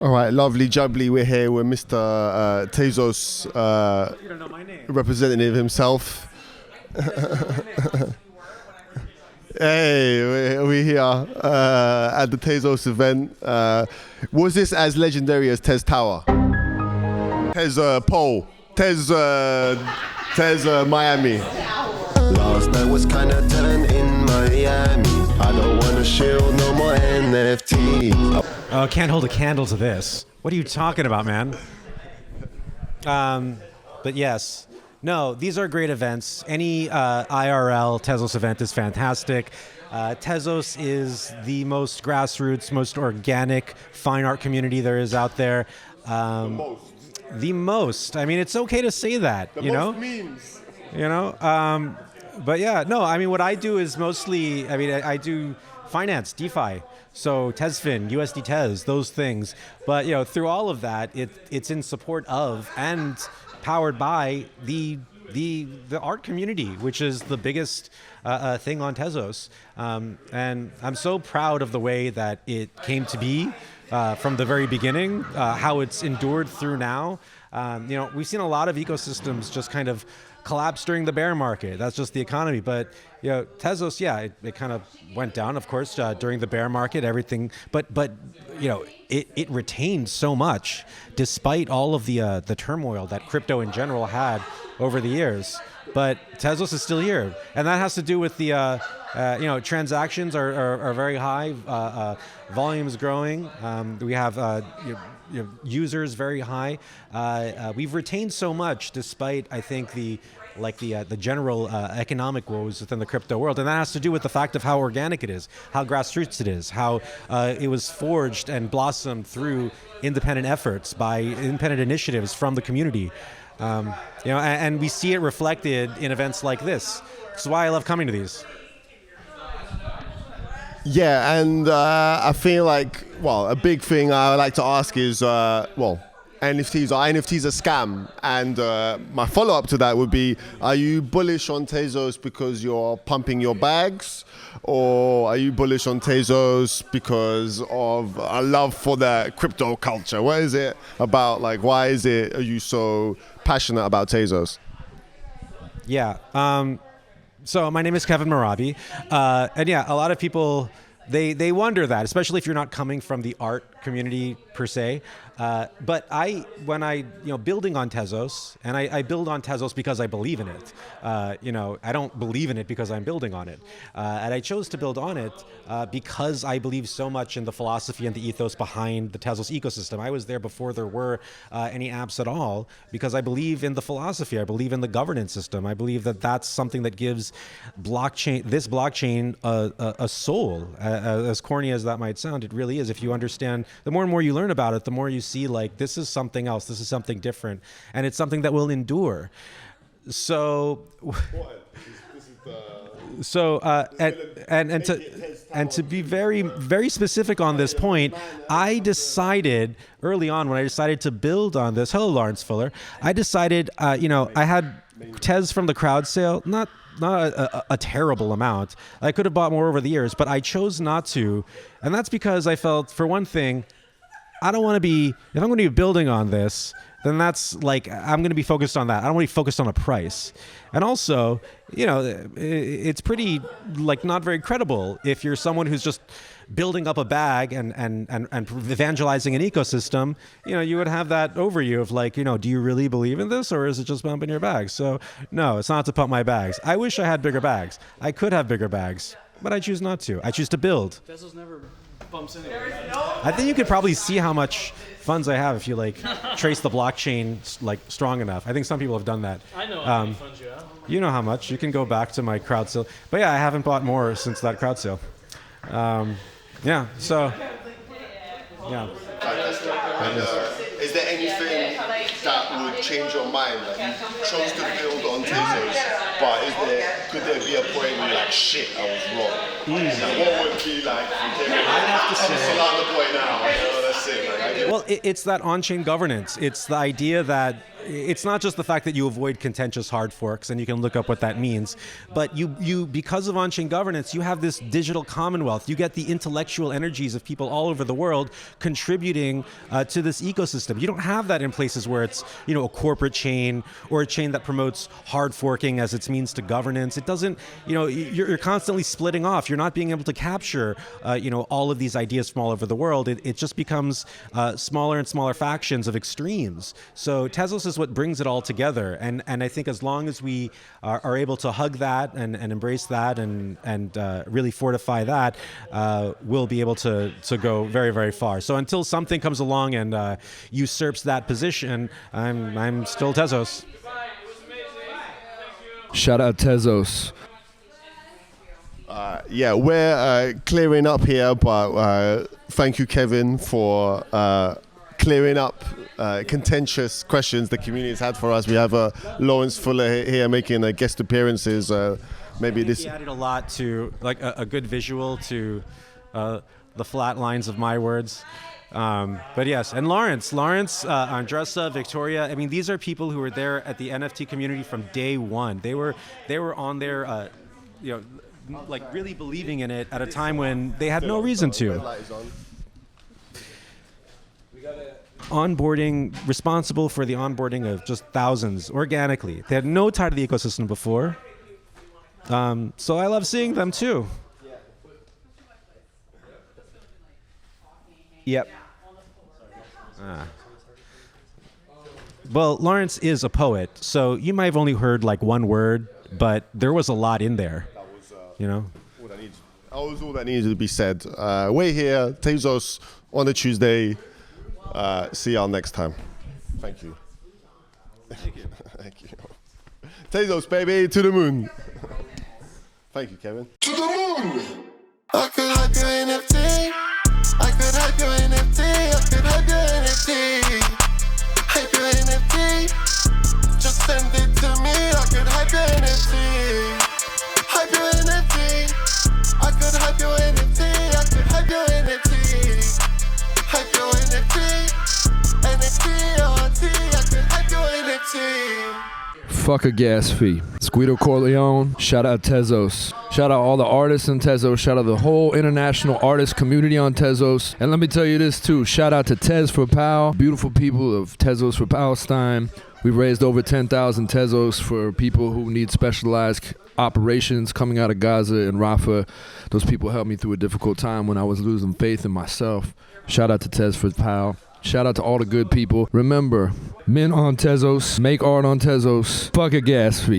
All right, lovely jubbly. We're here with Mr. Tezos, You don't know my name. representative himself. Hey, we're here at the Tezos event. Was this as legendary as Tez Tower? Tez Pole. Tez Miami. Last night was kinda done in Miami. I don't wanna shield no more NFTs. Oh, can't hold a candle to this. What are you talking about, man? But yes. No, these are great events. Any IRL Tezos event is fantastic. Tezos is the most grassroots, most organic fine art community there is out there. The most. I mean, it's okay to say that, The you know? most memes. You know? But yeah, no, I mean, what I do is mostly, I do finance, DeFi. So Tezfin, USD Tez, those things. But, you know, through all of that, it's in support of and powered by the art community, which is the biggest thing on Tezos. And I'm so proud of the way that it came to be from the very beginning, how it's endured through now. You know, we've seen a lot of ecosystems just kind of collapse during the bear market. That's just the economy. But, you know, Tezos, yeah, it kind of went down, of course, during the bear market, everything. But you know, it retained so much despite all of the turmoil that crypto in general had over the years. But Tezos is still here. And that has to do with the, you know, transactions are very high, volumes growing. We have users very high. We've retained so much despite, I think, the general economic woes within the crypto world. And that has to do with the fact of how organic it is, how grassroots it is, how it was forged and blossomed through independent efforts by independent initiatives from the community. You know, and we see it reflected in events like this. This is why I love coming to these. Yeah, and I feel like, well, a big thing I like to ask is, well, NFTs. Are NFTs a scam? And my follow-up to that would be, are you bullish on Tezos because you're pumping your bags? Or are you bullish on Tezos because of a love for the crypto culture? What is it about? Like, why are you so passionate about Tezos? Yeah. So my name is Kevin Mehrabi. And yeah, a lot of people, they wonder that, especially if you're not coming from the art community per se. But when I building on Tezos, and I build on Tezos because I believe in it. You know, I don't believe in it because I'm building on it. And I chose to build on it because I believe so much in the philosophy and the ethos behind the Tezos ecosystem. I was there before there were any apps at all because I believe in the philosophy. I believe in the governance system. I believe that that's something that gives this blockchain a soul. As corny as that might sound, it really is. If you understand, the more and more you learn about it, the more you see like this is something else, this is something different, and it's something that will endure. So and to be very, very specific on this point, I decided early on when I decided to build on this. Hello, Laurence Fuller. I decided, you know, I had Tez from the crowd sale, not a terrible amount. I could have bought more over the years, but I chose not to, and that's because I felt, for one thing, I don't want to be, if I'm going to be building on this, then that's like, I'm going to be focused on that. I don't want to be focused on a price. And also, you know, it's pretty, like, not very credible if you're someone who's just building up a bag and evangelizing an ecosystem. You know, you would have that over you of like, you know, do you really believe in this, or is it just pumping your bags? So no, it's not to pump my bags. I wish I had bigger bags. I could have bigger bags, but I choose not to. I choose to build. Tezos never bumps anyway. I think you could probably see how much funds I have if you like trace the blockchain like strong enough. I think some people have done that. I know how many funds you have. You know how much. You can go back to my crowd sale. But yeah, I haven't bought more since that crowd sale. Yeah, so yeah. Is there anything that would change your mind? Like, you chose to build on Tezos, but could there be a point where you're like, shit, I was wrong? Like, what would be like, I'd have to say, I'm a Solana boy now, you know, that's it. Like, well, it's that on-chain governance. It's the idea that it's not just the fact that you avoid contentious hard forks, and you can look up what that means, but you because of on-chain governance, you have this digital commonwealth. You get the intellectual energies of people all over the world contributing to this ecosystem. You don't have that in places where it's, you know, a corporate chain or a chain that promotes hard forking as its means to governance. It doesn't, you know, you're constantly splitting off. You're not being able to capture, you know, all of these ideas from all over the world. It just becomes smaller and smaller factions of extremes. So Tezos is what brings it all together. And I think as long as we are able to hug that and embrace that and really fortify that, we'll be able to go very, very far. So until something comes along and usurps that position, I'm still Tezos. Shout out Tezos. Yeah, we're clearing up here, but thank you, Kevin, for clearing up contentious questions the community has had for us. We have Laurence Fuller here making guest appearances. Maybe this. He added a lot to, like, a good visual to the flat lines of my words. But yes, and Laurence, Andressa, Victoria. I mean, these are people who were there at the NFT community from day one. They were on there, you know, like really believing in it at a time when they had no reason to. Onboarding, responsible for the onboarding of just thousands organically. They had no tie to the ecosystem before. So I love seeing them too. Yep. Well, Laurence is a poet, so you might have only heard like one word, but there was a lot in there. That was, you know? That was all that needed to be said. We're here, Tezos, on a Tuesday. See y'all next time. Thank you. Thank you. Thank you. Tezos, baby, to the moon. Thank you, Kevin. To the moon. I could hype your NFT. I could hype your NFT. I could hype your NFT. Hype your NFT. Just send it to me. I could hype your NFT. Hype your NFT. I could hype your NFT. I could hype your NFT. Hype your NFT. NFT on T. I could hype your NFT. Fuck a gas fee. Guido Corleone. Shout out Tezos. Shout out all the artists in Tezos. Shout out the whole international artist community on Tezos. And let me tell you this too. Shout out to Tez for Pal. Beautiful people of Tezos for Palestine. We've raised over 10,000 Tezos for people who need specialized operations coming out of Gaza and Rafah. Those people helped me through a difficult time when I was losing faith in myself. Shout out to Tez for Pal. Shout out to all the good people. Remember, men on Tezos, make art on Tezos. Fuck a gas fee.